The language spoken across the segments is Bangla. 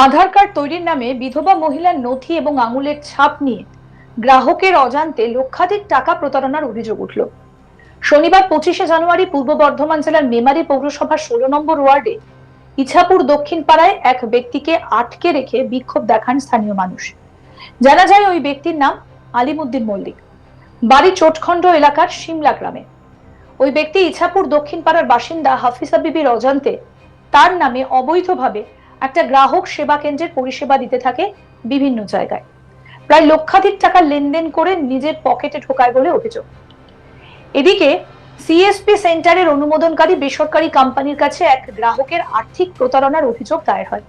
আধার কার্ড তৈরির নামে বিধবা মহিলার নথি এবং আঙুলের ছাপ নিয়ে গ্রাহকের অজান্তে লক্ষাধিক টাকা প্রতারণার অভিযোগ উঠল। শনিবার 25শে জানুয়ারি পূর্ব বর্ধমান জেলার মেমারি পৌরসভার 16 নম্বর ওয়ার্ডে ইছাপুর দক্ষিণ পাড়ায় এক ব্যক্তিকে আটকে রেখে বিক্ষোভ দেখান স্থানীয় মানুষ। জানা যায় ওই ব্যক্তির নাম আলিমুদ্দিন মল্লিক, বাড়ি চোটখণ্ড এলাকার শিমলা গ্রামে। ওই ব্যক্তি ইছাপুর দক্ষিণ পাড়ার বাসিন্দা হাফিজা বিবির অজান্তে তার নামে অবৈধভাবে একটা গ্রাহক সেবা কেন্দ্রের পরিষেবা দিতে থাকে বিভিন্ন জায়গায়। প্রায় লক্ষাধিক টাকা লেনদেন করে নিজের পকেটে ঢোকায় বলে অভিযোগ। এদিকে সিএসপি সেন্টারের অনুমোদনকারী বেসরকারি কোম্পানির কাছে এক গ্রাহকের আর্থিক প্রতারণার অভিযোগ দায়ের হয়।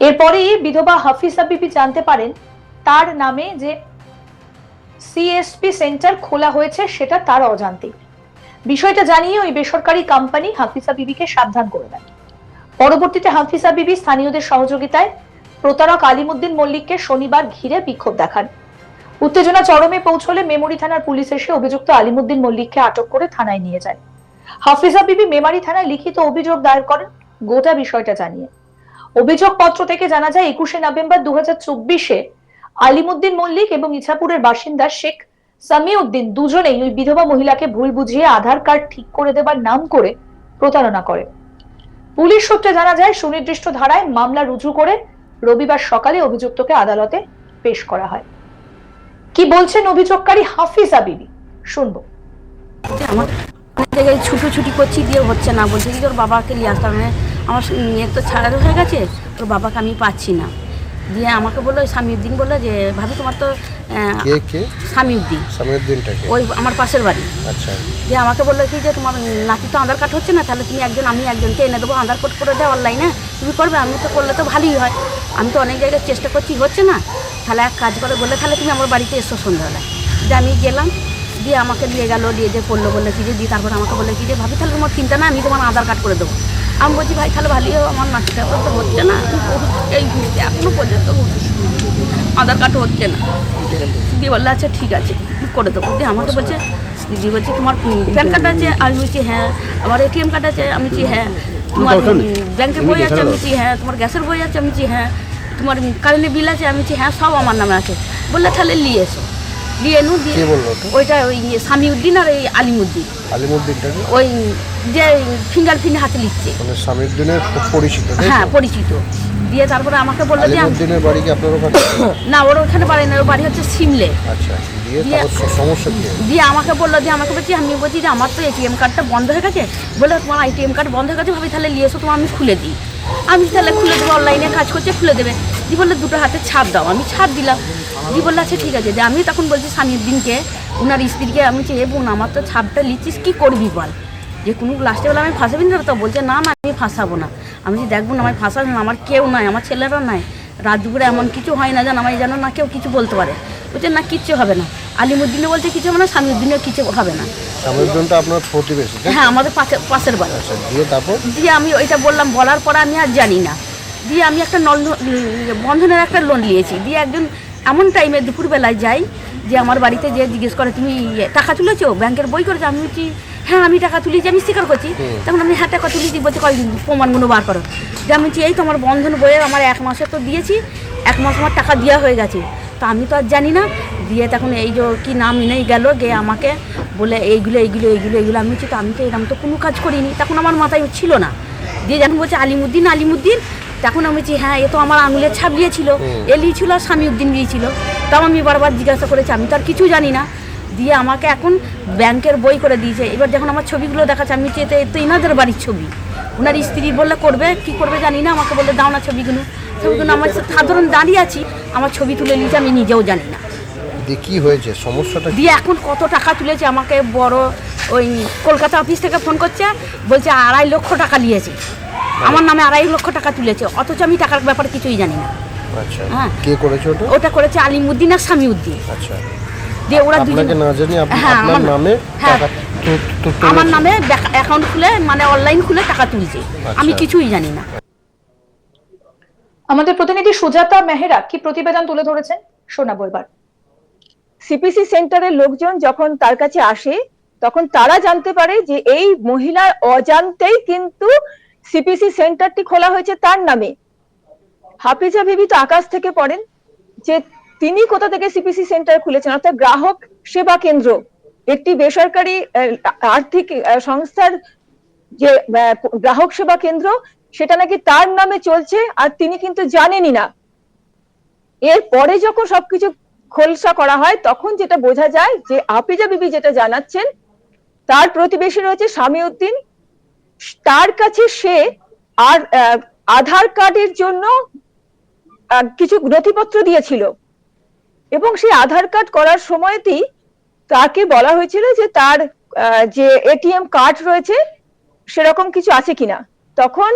এরপরেই বিধবা হাফিজা বিবি জানতে পারেন তার নামে যে সিএসপি সেন্টার খোলা হয়েছে সেটা তার অজান্তেই। বিষয়টা জানিয়ে ওই বেসরকারি কোম্পানি হাফিজা বিবিকে সাবধান করে দেয়। পরবর্তীতে হাফিজা বিবি স্থানীয়দের সহযোগিতায় প্রতারক আলিমুদ্দিন মল্লিককে শনিবার ঘিরে বিক্ষোভ দেখান। উত্তেজনা চরমে পৌঁছলে মেমরি থানার পুলিশ এসে অভিযুক্ত আলিমুদ্দিন মল্লিককে আটক করে থানায় নিয়ে যায়। হাফিজা বিবি মেমারি থানায় লিখিত অভিযোগ দায়ের করেন গোটা বিষয়টা জানিয়ে। অভিযোগপত্র থেকে জানা যায় 21শে নভেম্বর 2024-এ আলিমুদ্দিন মল্লিক এবং ইছাপুরের বাসিন্দা শেখ সামিউদ্দিন দুজনেই ওই বিধবা মহিলাকে ভুল বুঝিয়ে আধার কার্ড ঠিক করে দেবার নাম করে প্রতারণা করে। পুলিশ সূত্রে জানা যায় সুনির্দিষ্ট ধারায় মামলা রুজু করে রবিবার সকালে অভিযুক্তকে আদালতে পেশ করা হয়। কি বলছেন অভিযোগকারী হাফিজা বিবি শুনবো। আমার জায়গায় ছুটোছুটি করছি দিয়ে হচ্ছে না, বলছে কি তোর বাবাকে নিয়ে আসতে হবে, আমার মেয়ের তো ছাড়া হয়ে গেছে, তোর বাবাকে আমি পাচ্ছি না। দিয়ে আমাকে বললো সামিউদ্দিন বললো যে ভাবি তোমার তো সামিউদ্দিনটাকে ওই আমার পাশের বাড়ি। আচ্ছা। দিয়ে আমাকে বললো কি যে তোমার নাতি তো আধার কার্ড হচ্ছে না, তাহলে তুমি আমি একজনকে এনে দেবো, আধার কার্ড করে দেয় অনলাইনে, তুমি করবে? আমি তো করলে তো ভালোই হয়, আমি তো অনেক জায়গায় চেষ্টা করছি হচ্ছে না, তাহলে এক কাজ করে বললে তাহলে তুমি আমার বাড়িতে এসো সন্ধ্যাবেলায়। দিয়ে আমি গেলাম, দিয়ে আমাকে নিয়ে গেলো, দিয়ে যে করলো বললে কি যে দিয়ে তারপর আমাকে বললে কি যে ভাবি তাহলে তোমার চিন্তা না, আমি তোমার আধার কার্ড করে দেবো। আমি বলছি ভাই তাহলে ভালোই হবে, আমার নাতিটা তো হচ্ছে না, এই এখনো পর্যন্ত আধার কার্ড হচ্ছে না। দিয়ে বললে আচ্ছা ঠিক আছে করে দেবো। দিয়ে আমাকে বলছে দিদি বলছে তোমার প্যান কার্ড আছে? আমি বলছি হ্যাঁ। আমার এটিএম কার্ড আছে? আমি বলছি হ্যাঁ। তোমার ব্যাংকের বই আছে? আমি বলছি হ্যাঁ। তোমার গ্যাসের বই আছে? আমি বলছি হ্যাঁ। তোমার কারেন্টের বিল আছে? আমি বলছি হ্যাঁ, সব আমার নামে আছে। বললে তাহলে নিয়ে এসো। দিয়ে এনু দিয়ে ওইটা ওই সামিউদ্দিন আর এই আলিমুদ্দিন, ওই যে ফিঙ্গারপ্রিন্ট হাতে লিখছে সামিউদ্দিনের পরিচিত। হ্যাঁ পরিচিত। দিয়ে তারপরে আমাকে বললো যে বাড়ি কি আপনার ওখানে? না, ওর ওখানে বাড়ি না, ওর বাড়ি হচ্ছে সিমলে। আচ্ছা। দিয়ে আমাকে বললো, দিয়ে আমাকে বলছি, আমি বলছি যে আমার তো এটিএম কার্ডটা বন্ধ হয়ে গেছে। বলে তোমার এটিএম কার্ড বন্ধ হয়ে গেছে ভাবি তাহলে নিয়ে এসো, তোমার আমি খুলে দিই। আমি তাহলে খুলে দেবো, অনলাইনে কাজ করছে খুলে দেবে। দিয়ে বললে দুটো হাতে ছাপ দাও। আমি ছাপ দিলাম। দিয়ে বললে আচ্ছা ঠিক আছে। যে আমি তখন বলছি সামিউদ্দিনকে, ওনার স্ত্রীকে, আমি বলছি এ বোন আমার তো ছাপটা লিখছিস, কী করবি বল, যে কোনো লাস্টে বলে আমি ফাঁসাবি না তো? বলছে না না আমি ফাঁসাবো না। আমি বলছি দেখবো না, আমায় ফাঁসাবো না, আমার কেউ নাই, আমার ছেলেরা নাই, রাত দুপুরে এমন কিছু হয় না যেন আমায় যেন না কেউ কিছু বলতে পারে। বলছে না কিচ্ছু হবে না। আলিমুদ্দিনও বলছে কিছু হবে না, সামিউদ্দিনও কিছু হবে না। সামিউদ্দিনটা আপনার প্রতিবেশী? হ্যাঁ, আমাদের পাশের বাড়ি। দিয়ে আমি ওইটা বললাম, বলার পরে আমি আর জানি না। দিয়ে আমি একটা বন্ধনের একটা লোন নিয়েছি। দিয়ে একজন এমন টাইমে দুপুরবেলায় যাই, যে আমার বাড়িতে যে জিজ্ঞেস করে তুমি টাকা তুলেছো, ব্যাংকের বই করেছো? আমি বলছি হ্যাঁ আমি টাকা তুলেছি, আমি স্বীকার করছি। তখন আমি হ্যাঁ টাকা তুলেছি। বলছে প্রমাণগুলো বার করো। যে আমি বলছি এই তো আমার বন্ধন বইয়ে আমার 1 মাসে তো দিয়েছি, 1 মাস আমার টাকা দেওয়া হয়ে গেছে, তো আমি তো আর জানি না। দিয়ে তখন এই যে কি নাম নেই গেল, গিয়ে আমাকে বলে এইগুলো এইগুলো এইগুলো এগুলো। আমি বলছি তো আমি তো এরকম তো কোনো কাজ করিনি, তখন আমার মাথায় ছিল না। দিয়ে যখন বলছে আলিমুদ্দিন আলিমুদ্দিন, তখন আমি বলছি হ্যাঁ এ তো আমার আঙুলের ছাপ দিয়েছিল, এ লিয়েছিল আর সামিউদ্দিন দিয়েছিল। তাও আমি বারবার জিজ্ঞাসা করেছি, আমি তো আর কিছু জানি না। দিয়ে আমাকে এখন ব্যাংকের বই করে দিয়েছে। এবার যখন আমার ছবিগুলো দেখাচ্ছে, আমি চেয়ে তো ইনাদের বাড়ির ছবি, ওনার স্ত্রী বললে করবে কি করবে জানি না, আমাকে বললে দাও না ছবিগুলো। আমার সাধারণ দাঁড়িয়ে আছি, আমার ছবি তুলে নিয়েছে, আমি নিজেও জানি না। কি হয়েছে সমস্যাটা? দিয়ে এখন কত টাকা তুলেছে, আমাকে বড় ওই কলকাতা অফিস থেকে ফোন করছে, বলছে 2.5 লক্ষ টাকা নিয়েছে আমার নামে, 2.5 লক্ষ টাকা তুলেছে, অথচ আমি টাকার ব্যাপারে কিছুই জানি না। আচ্ছা। হ্যাঁ, কে করেছে ওটা? ওটা করেছে আলিমুদ্দিন আর সামিউদ্দিন। আচ্ছা। দিয়ে ওরা দুজনে না জানি আপনার নামে টাকা আমার নামে অ্যাকাউন্ট খুলে মানে অনলাইন খুলে টাকা তুলছে, আমি কিছুই জানি না। আমাদের প্রতিনিধি সুজাতা মেহরা কি প্রতিবেদন তুলে ধরেছেন শোনাবো এবার। সিপিসি সেন্টারের লোকজন যখন তার কাছে আসে, তখন তারা জানতে পারে যে এই মহিলার অজান্তেই কিন্তু সিপিসি সেন্টারটি খোলা হয়েছে তার নামে। হাফিজা বিবি তো আকাশ থেকে পড়েন, যে তিনি কোথা থেকে সিপিসি সেন্টার খুলেছেন, অর্থাৎ গ্রাহক সেবা কেন্দ্র, একটি বেসরকারি আর্থিক সংস্থার যে গ্রাহক সেবা কেন্দ্র, সেটা নাকি তার নামে চলছে, আর তিনি কিন্তু জানেনই না। এরপরে যখন সবকিছু খোলসা করা হয় তখন যেটা বোঝা যায় যে হাফিজা বিবি যেটা জানাচ্ছেন, তার প্রতিবেশী রয়েছে শামিউদ্দিন, তার কাছে সে আর আধার কার্ডের জন্য কিছু নথিপত্র দিয়েছিল, এবং সেই আধার কার্ড করার সময়তেই তাকে বলা হয়েছিল যে তার যে এটিএম কার্ড রয়েছে সেরকম কিছু আছে কিনা। তখন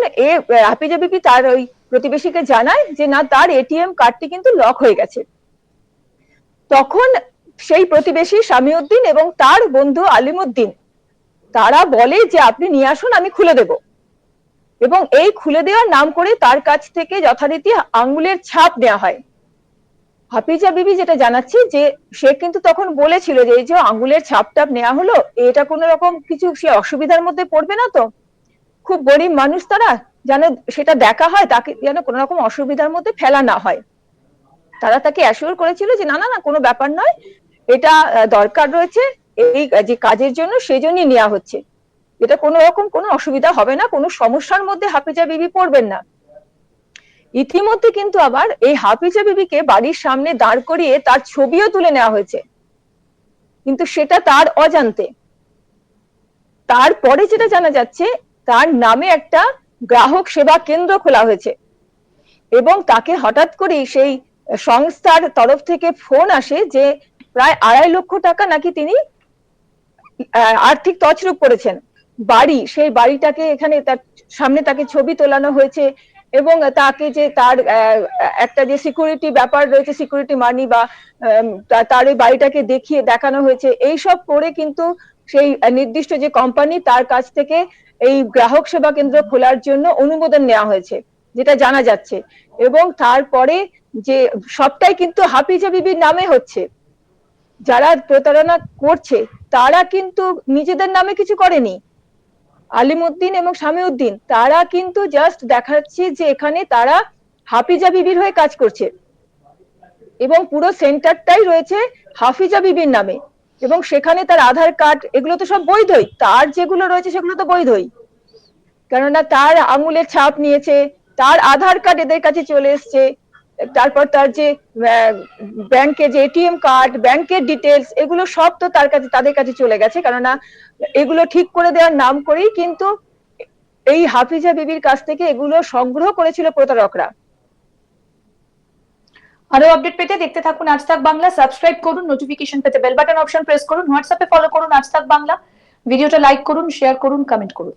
হাফিজা বিবি তার ওই প্রতিবেশীকে জানায় যে না, তার এটিএম কার্ডটি কিন্তু লক হয়ে গেছে। তখন সেই প্রতিবেশী শামিউদ্দিন এবং তার বন্ধু আলিমুদ্দিন তারা বলে যে আপনি নিয়ে আসুন, আমি খুলে দেব। এবং এই খুলে দেওয়ার নাম করে তার কাছ থেকে যথারীতি আঙ্গুলের ছাপ নেওয়া হয়। হাফিজা বিবি যেটা জানাচ্ছে যে সে কিন্তু তখন বলেছিল যে এই যে আঙ্গুলের ছাপটাপ নেওয়া হলো, এটা কোনো রকম কিছু সে অসুবিধার মধ্যে পড়বে না তো, খুব গরিব মানুষ তারা, যেন সেটা দেখা হয়, তাকে যেন কোনো রকম অসুবিধার মধ্যে ফেলা না হয়। তারা তাকে অ্যাসিওর করেছিল যে না না না, কোনো ব্যাপার নয়, এটা দরকার রয়েছে এই যে কাজের জন্য, সেই জন্যই নেওয়া হচ্ছে, এটা কোনো রকম কোনো অসুবিধা হবে না, কোনো সমস্যার মধ্যে হাফিজা বিবি পড়বেন না। ইতিমধ্যে কিন্তু আবার এই হাফিজা বিবিকে বাড়ির সামনে দাঁড় করিয়ে তার ছবিও তুলে নেওয়া হয়েছে, কিন্তু সেটা তার অজান্তে। তারপরে যেটা জানা যাচ্ছে, তার নামে একটা গ্রাহক সেবা কেন্দ্র খোলা হয়েছে, এবং তাকে হঠাৎ করেই সেই সংস্থার তরফ থেকে ফোন আসে যে প্রায় 2.5 লক্ষ টাকা নাকি তিনি আর্থিক তছরূপ করেছেন। বাড়ি, সেই বাড়িটাকে এখানে তার সামনে তাকে ছবি তোলানো হয়েছে, এবং তাকে যে তার একটা যে সিকিউরিটি ব্যাপার রয়েছে, সিকিউরিটি মানি বা তার ওই বাড়িটাকে দেখানো হয়েছে। এইসব করে কিন্তু সেই নির্দিষ্ট যে কোম্পানি, তার কাছ থেকে এই গ্রাহক সেবা কেন্দ্র খোলার জন্য অনুমোদন নেওয়া হয়েছে, যেটা জানা যাচ্ছে। এবং তারপরে যে সবটাই কিন্তু হাফিজা বিবির নামে হচ্ছে। যারা প্রতারণা করছে তারা কিন্তু নিজেদের নামে কিছু করেনি। আলিমুদ্দিন এবং শামিউদ্দিন তারা কিন্তু জাস্ট দেখাচ্ছে যে এখানে তারা হাফিজা বিবির হয়ে কাজ করছে, এবং পুরো সেন্টারটাই রয়েছে হাফিজা বিবির নামে, এবং সেখানে তার আধার কার্ড এগুলো তো সব বৈধই, তার যেগুলো রয়েছে সেগুলো তো বৈধই, কেননা তার আঙুলের ছাপ নিয়েছে, তার আধার কার্ড এদের কাছে চলে এসছে, তারপর তার যে ব্যাংকে যে এটিএম কার্ড, ব্যাংকের ডিটেলস, এগুলো সব তো তাদের কাছে চলে গেছে, কেননা এগুলো ঠিক করে দেওয়ার নাম করেই কিন্তু এই হাফিজা বিবির কাছ থেকে এগুলো সংগ্রহ করেছিল প্রতারকরা। আরো আপডেট পেতে দেখতে থাকুন আজ তাক বাংলা, সাবস্ক্রাইব করুন, নোটিফিকেশন পেতে বেল বাটন অপশন প্রেস করুন, হোয়াটসঅ্যাপে ফলো করুন আজ তাক বাংলা, ভিডিওটা লাইক করুন, শেয়ার করুন, কমেন্ট করুন।